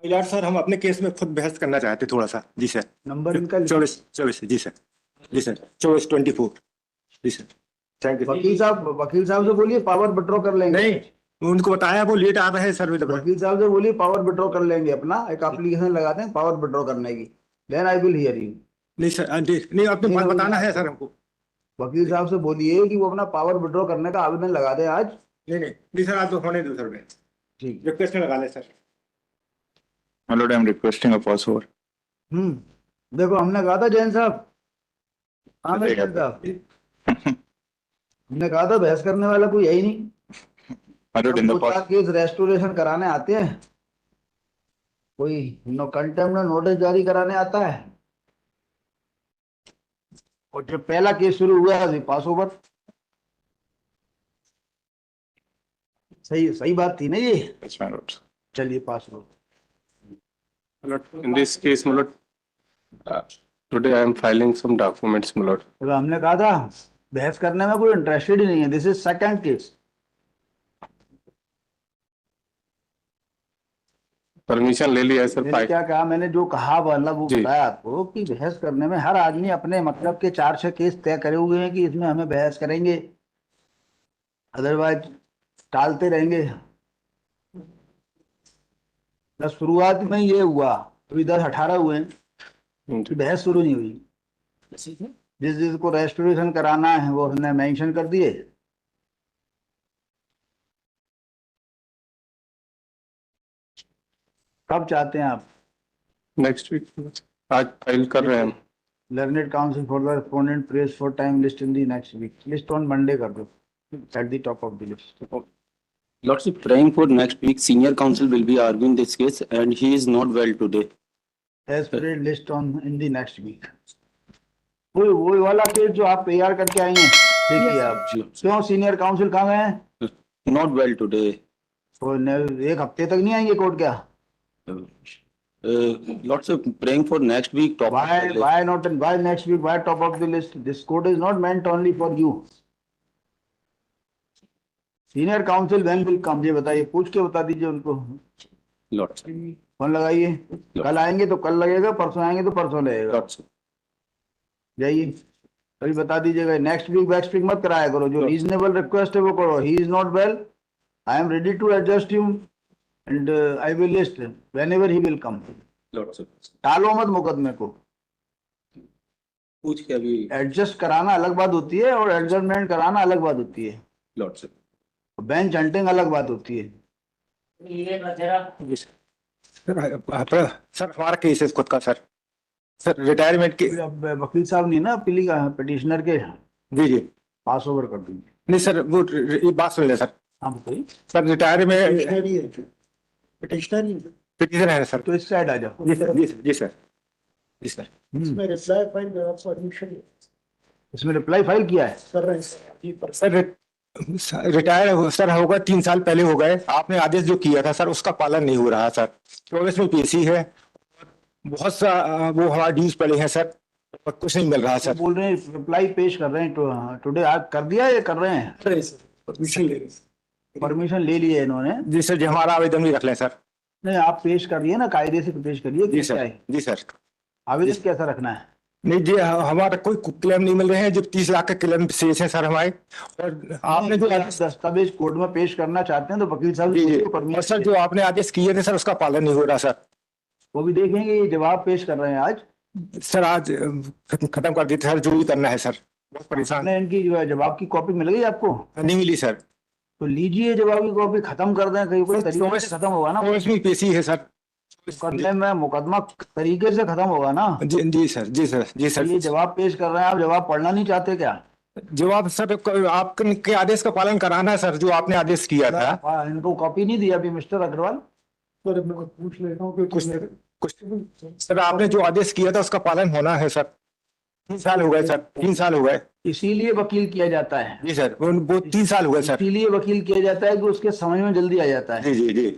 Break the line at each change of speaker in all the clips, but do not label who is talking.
यार सर, हम अपने केस में खुद बहस करना चाहते थोड़ा सा। जी सर।
नंबर इनका
24 जी सर। जी सर 24-24। जी सर। Thank you.
वकील साहब से बोलिए पावर विड्रॉ कर लेंगे।
नहीं, उनको बताया, वो लेट आ रहे हैं सर।
वकील साहब से बोलिए पावर विड्रॉ कर लेंगे, अपना एक एप्लीकेशन लगाते हैं पावर विड्रॉ करने की। Then I will hear you.
नहीं सर, नहीं आपने
नहीं,
बताना है सर हमको।
वकील साहब से बोलिए कि वो अपना पावर विड्रॉ करने का आवेदन लगा दे आज।
नहीं नहीं नहीं सर, आप तो होने दो सर।
ठीक।
रिक्वेस्ट में लगा ले sir.
My lord, I am requesting a passover.
देखो हमने कहा था जैन साहब, हाँ मैं
चलेगा
जैन साहब, हमने कहा था बहस करने वाला कोई है ही नहीं।
My lord, in the
दो चार
past,
केस रेस्टोरेशन कराने आते हैं, कोई नो कंटेम्प्ट नोटिस जारी कराने आता है, और जब पहला केस शुरू हुआ है पास ओवर। सही सही बात थी ना ये।
yes, my lord.
चलिए पास over.
My lord, in this case, my lord, today I am filing some documents, my lord.
तो हमने कहा था बहस करने में कोई इंटरेस्टेड ही नहीं है। This is second case.
Permission ले लिया है सर।
मैंने क्या कहा, मैंने जो कहा वाला वो
जी।
बताया आपको कि बहस करने में हर आदमी अपने मतलब के 4-6 केस तय करे हुए हैं कि इसमें हमें बहस करेंगे, अदरवाइज टालते रहेंगे। बस शुरुआत में ये हुआ, अभी 10-18 हुए हैं कि बहस शुरू नहीं हुई। जिस जिसको रेस्टोरेशन कराना है वो हमने मेंशन कर दिए। कब चाहते हैं आप?
नेक्स्ट वीक आज फाइल कर रहे हैं।
Learned counsel for the respondent prays for time list in the next week. List on Monday कर दो at the top of the list.
Lordship, praying for next week, senior counsel will be arguing this case and he is not well today.
As per list on in the next week. वो वाला case जो आप तैयार करके आई हैं, देखिए आप क्यों सीनियर काउंसिल कहाँ गए हैं?
Not well today.
तो एक हफ्ते तक नहीं आएंगे कोर्ट क्या?
Lordship, praying for next week. Top of the list.
Why not? Why next week? Why top of the list? This court is not meant only for you. Senior council when will come? ये बताइए, पूछ के बता दीजिए उनको।
Lordship.
Phone लगाइए। कल आएंगे तो कल लगेगा, परसों आएंगे तो परसों लगेगा।
Lordship.
जाइए अभी बता दीजिएगा। नेक्स्ट वीक मत कराया करो, जो रीजनेबल रिक्वेस्ट है वो करो। He is not well, I am ready to adjust you and I will list whenever he will come.
Lordship.
टालो मत मुकदमे को।
पूछ के अभी।
एडजस्ट कराना अलग बात होती है और एडजस्टमेंट कराना अलग बात होती है।
Lordship.
बेंच हंटिंग अलग बात होती है।
सर हमारा केस है खुद का सर। सर रिटायरमेंट के।
अब वकील साहब नहीं ना पिटिशनर के
जी जी।
पास ओवर कर देंगे।
नहीं सर, वो ये बात सुन ले सर।
हाँ बताइए।
सर रिटायरमेंट पिटीशन है सर।
तो इस साइड आ जाओ।
जी सर जी सर जी सर जी सर।
इसमें रिप्लाई फाइल किया है
सर रिटायर सर होगा 3 साल पहले हो गए। आपने आदेश जो किया था सर उसका पालन नहीं हो रहा सर। 24 में पेशी है, बहुत सा वो हमारा ड्यूज पड़े हैं सर, पर कुछ नहीं मिल रहा सर।
बोल रहे हैं रिप्लाई पेश कर रहे हैं टुडे। आज कर दिया या कर रहे हैं? परमिशन ले लिया इन्होंने।
जी सर जी, हमारा आवेदन भी रख लें सर।
नहीं आप पेश करिए ना, कायदे से पेश करिए।
जी सर जी सर।
आवेदन कैसा रखना है?
नहीं जी, हमारा कोई क्लेम नहीं मिल रहे हैं। जो 30 लाख के क्लेम शेष है सर हमारे। और आपने जो
दस्तावेज कोर्ट में पेश करना चाहते हैं तो वकील साहब
जी जी,
परमिशन
और सर जो आपने आदेश किए थे सर उसका पालन नहीं हो रहा सर।
वो भी देखेंगे। ये जवाब पेश कर रहे हैं आज
सर। आज खत्म कर देते सर, जो भी करना है सर। बहुत परेशान।
आपने इनकी जो है जवाब की कॉपी मिल गई आपको?
नहीं मिली सर।
तो लीजिए जवाब की कॉपी, खत्म कर दें। कहीं कोई तरीके से खत्म होगा ना।
इसमें पेशी है सर।
करने में मुकदमा तरीके से खत्म होगा ना।
जी जी सर जी सर जी सर।
ये जवाब पेश कर रहे हैं, आप जवाब पढ़ना नहीं चाहते क्या?
जवाब सर आपके आदेश का पालन कराना है सर, जो आपने आदेश किया था।
इनको कॉपी नहीं दी अभी मिस्टर अग्रवाल?
पूछ ले रहा हूँ कुछ सर, आपने जो आदेश किया था उसका पालन होना है सर। 3 साल हो गए सर, 3 साल हो गए।
इसीलिए वकील किया जाता है।
जी सर, वो 3 साल हो गए सर।
इसीलिए वकील किया जाता है कि उसके समझ में जल्दी आ जाता है।
जी जी जी।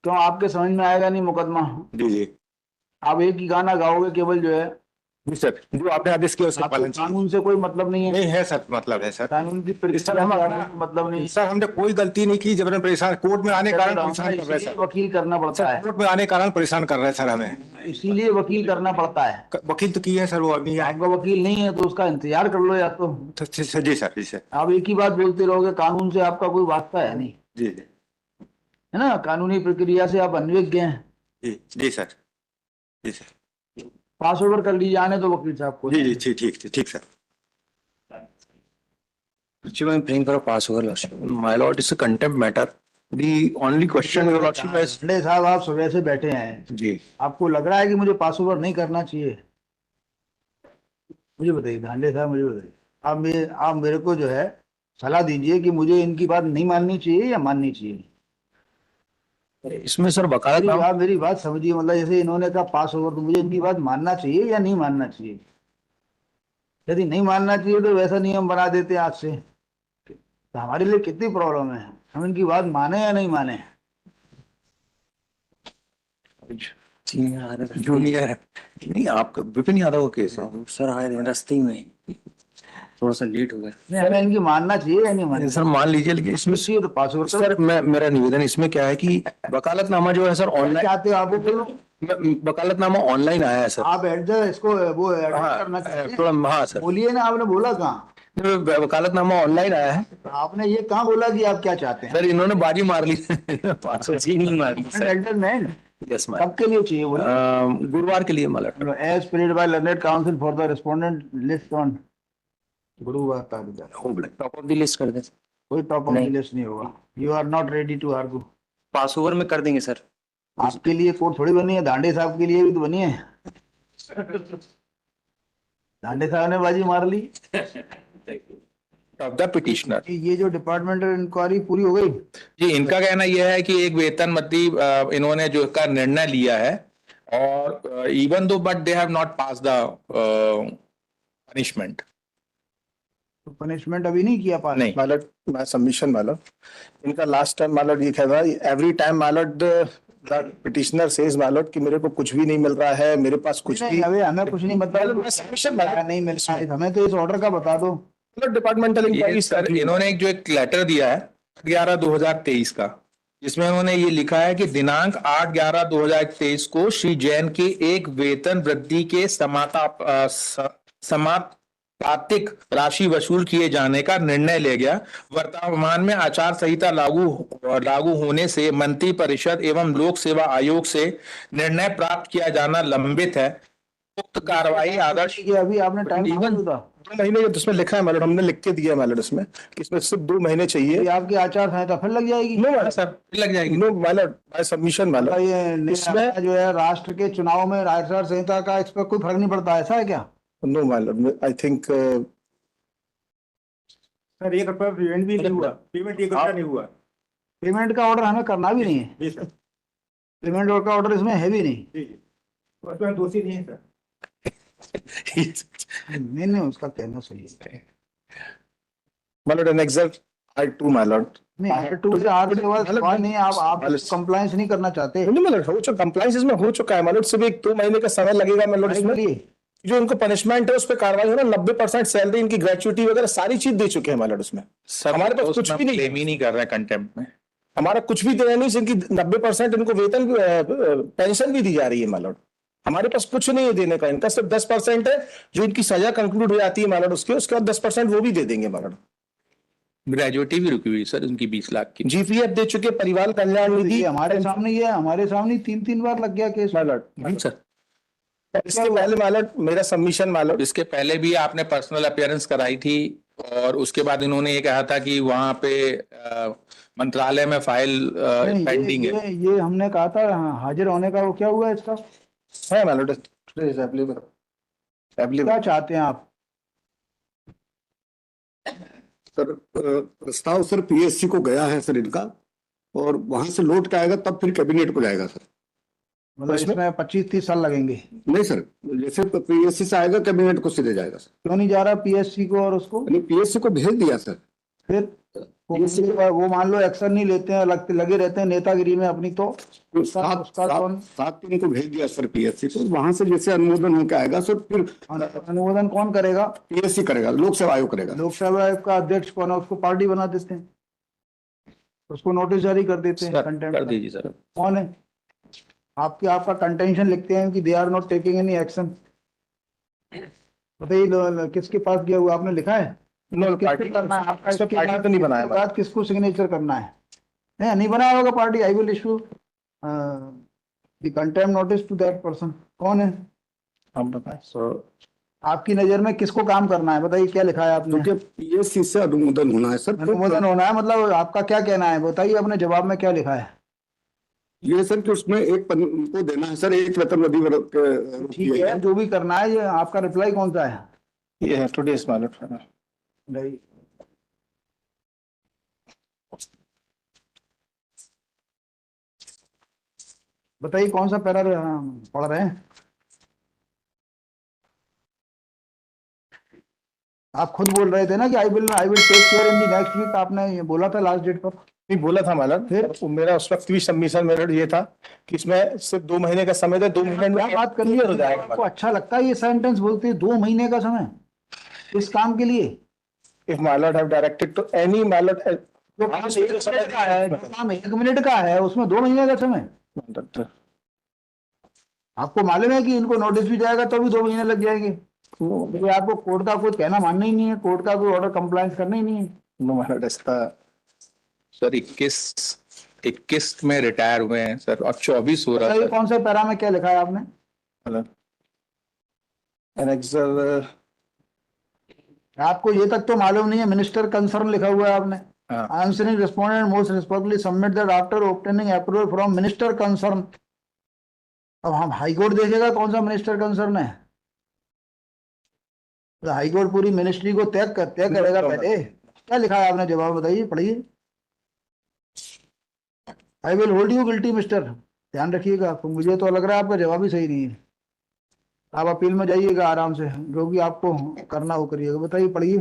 क्यों आपके समझ में आएगा नहीं मुकदमा?
जी जी।
आप एक ही गाना गाओगे केवल जो है
जी सर, जो आपने आदेश किया उसका
आपको
पालन चाहिए।
कानून से कोई मतलब नहीं है,
नहीं है सर, मतलब है सर।
कानून की
सर
प्रक्रिया
हम
से
अपना
आपको मतलब नहीं
सर, हमने कोई गलती नहीं की, जबरन परेशान कोर्ट में आने के कारण परेशान कर रहे हैं
इसीलिए
सर।
वकील करना पड़ता
सर
है,
कोर्ट में आने के कारण परेशान कर रहे हैं सर हमें।
इसीलिए वकील करना पड़ता है।
वकील तो की है सर, वो अभी आए।
आपका वकील नहीं है तो उसका इंतजार कर लो, या तो
जी सर, जी सर, जी सर,
आप एक ही बात बोलते रहोगे, कानून से आपका कोई वास्ता है नहीं,
जी जी
है ना, कानूनी प्रक्रिया से आप अनभिज्ञ हैं।
जी जी सर, जी सर,
पास ओवर कर लीजिए, आने दो वकील साहब को।
जी जी, ठीक ठीक ठीक sir.
Lordship, I'm praying for a passover, Lordship. My lord, it's a contempt matter. The only question, Your Lordship, is
झंडे साहब, आप सुबह से बैठे हैं,
जी
आपको लग रहा है कि मुझे पास ओवर नहीं करना चाहिए? मुझे बताइए धांडे साहब, मुझे बताइए, आप मेरे को जो है सलाह दीजिए कि मुझे इनकी बात नहीं माननी चाहिए या माननी चाहिए।
इसमें सर वकालत नाम
आप मेरी बात समझिए, मतलब जैसे इन्होंने कहा पास ओवर, तो मुझे इनकी बात मानना चाहिए या नहीं मानना चाहिए? यदि नहीं मानना चाहिए तो वैसा नियम बना देते आज से, तो हमारे लिए कितनी प्रॉब्लम है, हम इनकी बात माने या नहीं माने।
जूनियर नहीं, आपका विपिन यादव का केस है
सर आए थे रास्ते में, थोड़ा सा लेट हो गया।
नहीं, हमें इनकी मानना चाहिए या नहीं मानना
सर मान लीजिए, लेकिन इसमें
चाहिए? तो पास ओवर
सर मेरा निवेदन इसमें क्या है कि वकालतनामा जो है सर ऑनलाइन,
चाहते हो आप वो बोलो,
वकालतनामा ऑनलाइन आया है सर।
आप एडजस्ट इसको वो edit
हाँ
करना चाहते हैं?
थोड़ा, हाँ सर,
बोलिए ना, आपने बोला कहाँ?
वकालतनामा ऑनलाइन आया है
आपने ये कहाँ बोला कि आप क्या चाहते हैं?
सर, इन्होंने बाजी मार ली 500
जी नहीं मारी सर।
एडजस्टमेंट
यस मैम,
कब के लिए चाहिए बोले?
गुरुवार के लिए milord.
As prayed by learned counsel for the respondent list on गुरुवार तक।
टॉप ऑफ द लिस्ट कर दे,
कोई टॉप ऑफ द लिस्ट नहीं होगा, you are not ready to argue.
Pass over में कर देंगे सर।
आपके लिए कोर्ट थोड़ी बनी है, दांडे साहब के लिए भी तो बनी है। दांडे साहब ने बाजी मार ली।
Of the petitioner.
ये जो डिपार्टमेंटल इंक्वायरी पूरी हो गई,
जी, इनका कहना यह है कि एक वेतन मती इन्होंने जो का निर्णय लिया है, और even though but they have not pass the punishment.
तो पनिशमेंट अभी नहीं किया पास?
नहीं।
मालट my submission मालट, इनका लास्ट टाइम मालट ये कहता है, every time milord the petitioner says milord कि मेरे को कुछ भी नहीं मिल रहा है, मेरे पास कुछ
नहीं,
भी
अभी हमें कुछ नहीं मतलब
सबमिशन
नहीं मिल रहा है, हमें तो इस ऑर्डर का बता दो।
डिपार्टमेंटल
ये
इंक्वायरी
सर, इन्होंने एक जो एक लेटर दिया है 8/11/2023 का, जिसमें उन्होंने ये लिखा है कि दिनांक 8/11/2023 को श्री जैन के एक वेतन वृद्धि के समापातिक राशि वसूल किए जाने का निर्णय लिया गया। वर्तमान में आचार संहिता लागू होने से मंत्री परिषद एवं लोक सेवा आयोग से निर्णय प्राप्त किया जाना लंबित है। उक्त कार्रवाई आदर्श
कि अभी आपने टाइम
Even-
था
2 महीने जिसमें लिखा है मालट, हमने लिख के दिया मालट इसमें कि इसमें सिर्फ 2 महीने चाहिए।
कि आपकी आचार संहिता फिर लग जाएगी।
नो मालट
सर लग जाएगी।
नो मालट बाय सबमिशन मालट,
ये
इसमें-
जो है राष्ट्र के चुनाव में आचार संहिता का इस पर कोई फर्क नहीं पड़ता, ऐसा है क्या?
नो मालट आई थिंक
सर 1 रुपया पेमेंट भी नहीं हुआ, पेमेंट 1 रुपया नहीं हुआ।
पेमेंट का ऑर्डर हमें करना भी नहीं है,
जी सर,
पेमेंट का ऑर्डर इसमें है भी नहीं।
जी जी, उसमें दोषी नहीं है सर।
नहीं नहीं, उसका कहना सही है।
मालट एन एग्जैक्ट I2 मालट
नहीं, R2 से R के बाद सवाल नहीं है, आप
Malat-
कंप्लायंस नहीं करना चाहते
नहीं मालट हो चुका, कंप्लायंस इसमें हो चुका है मालट, सिर्फ 1-2 महीने का समय लगेगा मालट इसमें।
लिए।
जो इनको पनिशमेंट है उस पर कार्रवाई हो ना, 90% सैलरी इनकी ग्रेचुइटी वगैरह सारी चीज दे चुके हैं मालट उसमें।
सर
हमारे पास
उसमें
कुछ भी नहीं
क्लेम ही नहीं कर रहे कंटेम्प्ट में।
हमारा कुछ भी देना नहीं, इनकी 90% इनको वेतन पेंशन भी दी जा रही है मालट। हमारे पास कुछ नहीं है देने का, इनका सिर्फ 10% है जो इनकी सजा कंक्लूड हो जाती है मालट, उसके बाद 10% वो भी दे देंगे मालट।
ग्रेजुएटी भी रुकी हुई सर उनकी 20 लाख की।
जीपीएफ दे चुके, परिवार कल्याण निधि
ये हमारे सामने 3-3 बार लग गया केस।
मालट।
सर
इसके पहले मालट मेरा सबमिशन मालट,
इसके पहले भी आपने पर्सनल अपीयरेंस कराई थी, और उसके बाद इन्होंने ये कहा था कि वहां पे मंत्रालय में फाइल
नहीं,
पेंडिंग है।
ये हमने कहा था हाजिर होने का, वो क्या हुआ इसका?
है मालट अवेलेबल।
क्या चाहते हैं आप?
सर प्रस्ताव सर पीएससी को गया है सर इनका, और वहां से लौट के आएगा तब फिर कैबिनेट को जाएगा सर।
मतलब इसमें 25-30 साल लगेंगे?
नहीं सर, जैसे पीएससी से आएगा कैबिनेट को सीधे जाएगा सर।
क्यों नहीं जा रहा पीएससी को और उसको?
पीएससी को भेज दिया सर,
फिर वो मान लो एक्शन नहीं लेते हैं, लगे रहते हैं नेतागिरी में अपनी, तो
तो
उसका कौन
7 को भेज दिया सर पीएससी को, वहां से जैसे अनुमोदन होकर आएगा सर फिर
अनुमोदन कौन करेगा?
पीएससी करेगा, लोक सेवा आयोग करेगा।
लोक सेवा आयोग का अध्यक्ष कौन है? उसको पार्टी बना देते हैं, उसको नोटिस जारी कर देते हैं कंटेम्प्ट
कर
का।
दीजिए सर।
कौन है? आपका कंटेंशन लिखते हैं कि they are not taking any action. बताइए किसके पास गया हुआ आपने लिखा है?
नो
किसको
पार्टी
करना है आपका?
इसमें पार्टी तो नहीं बनाया
इसके बाद किसको सिग्नेचर करना है? नहीं बनाया होगा party. I will issue the contempt notice to that person. कौन है?
हम बताएं।
आपकी नजर में किसको काम करना है? बताइए क्या लिखा है आपने?
क्योंकि पीएससी से अनुमोदन होना है सर।
अनुमोदन होना है, मतलब आपका क्या कहना है? बताइए अपने जवाब में क्या लिखा है।
ये सर कि उसमें उनको देना है सर, एक वेतन
ठीक है, जो भी करना है, ये आपका रिप्लाई कौन सा है?
ये है टुडेस माइलॉट।
नहीं, बताइए कौन सा पैरा पढ़ रहे हैं? आप खुद बोल रहे थे ना कि I will take care in the next week, आपने ये बोला था लास्ट डेट पर।
नहीं बोला था माइलॉट, फिर मेरा उस वक्त भी सबमिशन मेथड ये था कि इसमें सिर्फ 2 महीने का समय था, 2 महीने में
क्या बात करिए,
क्लियर हो जाएगा।
आपको अच्छा लगता है ये सेंटेंस बोलते हैं 2 महीने का समय इस काम के लिए?
If milord have directed to any milord
जो काम 1 मिनट का है, जो काम 1 मिनट का है, उसमें 2 महीने का समय? आपको मालूम है कि इनको नोटिस भी जाएगा तो भी 2 महीने लग जाएंगे। क्योंकि आपको कोर्ट का कोई कहना मानना ही नहीं है, कोर्ट का कोई ऑर्डर कंप्लायंस करना ही नहीं है।
नो माइलॉट ऐसा
सर 21 में रिटायर हुए हैं सर, अब 24 हो रहा
बताइए
है।
कौन से पैरा में क्या लिखा है आपने?
एनेक्सर
आपको ये तक तो मालूम नहीं है, मिनिस्टर कंसर्न लिखा हुआ है आपने।
हाँ।
Answering respondent most respectfully submit that after obtaining approval from minister concern. अब हम हाई कोर्ट देखेगा कौन सा मिनिस्टर कंसर्न है। तो हाई कोर्ट पूरी मिनिस्ट्री को तय करेगा पहले। क्या लिखा है आपने? जवाब बताइए, पढ़िए। I will hold you guilty mister. ध्यान रखिएगा, तो मुझे तो लग रहा है आपका जवाब ही सही नहीं है। आप अपील में जाइएगा आराम से, जो भी आपको करना वो करिएगा। बताइए, पढ़िए।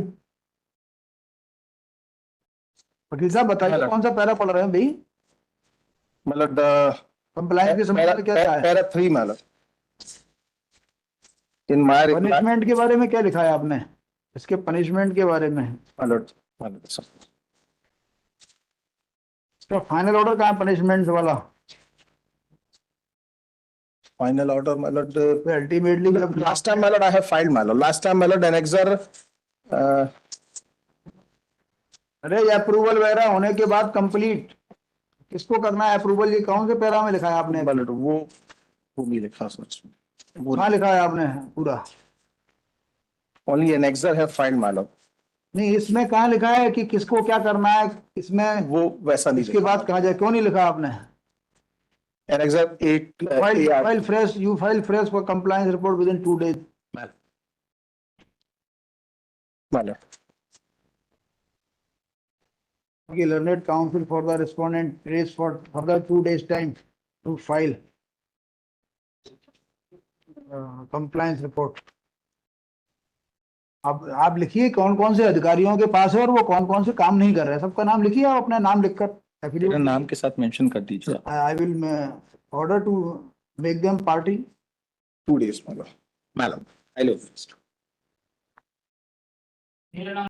वकील साहब बताइए कौन सा पैरा पढ़ रहे हैं भाई?
मतलब
कंप्लायंस के संबंध में क्या है?
पैरा 3 माइलॉट इन माय
पनिशमेंट के बारे में क्या लिखा है आपने? इसके पनिशमेंट के बारे में।
माइलॉट
तो फाइनल ऑर्डर कहाँ है पनिशमेंट वाला?
Final order milord
ultimately
last time milord I have filed milord, last time milord annexure
अरे ये अप्रूवल वगैरह होने के बाद कंप्लीट किसको करना है अप्रूवल? ये कौन से पैरा में लिखा है आपने?
माइलॉट वो भी लिखा सोच वो
कहाँ लिखा है आपने पूरा?
Only annexure have filed milord.
नहीं, इसमें कहाँ लिखा है कि किसको क्या करना है? इसमें
वो वैसा नहीं
इसके बाद कहाँ जाए? क्यों नहीं लिखा आपने?
Annexure 8
file fresh, you file fresh for compliance report with in 2 days।
माइलॉट
Learned counsel for the respondent trace for further 2 days time to file compliance report। अब आप लिखिए कौन कौन से अधिकारियों के पास है और वो कौन कौन से काम नहीं कर रहे हैं। सबका नाम लिखिए, आप अपना नाम लिखकर
मेरा नाम के साथ मेंशन कर दीजिए।
I will order to make them party
2 days milord.
Madam I love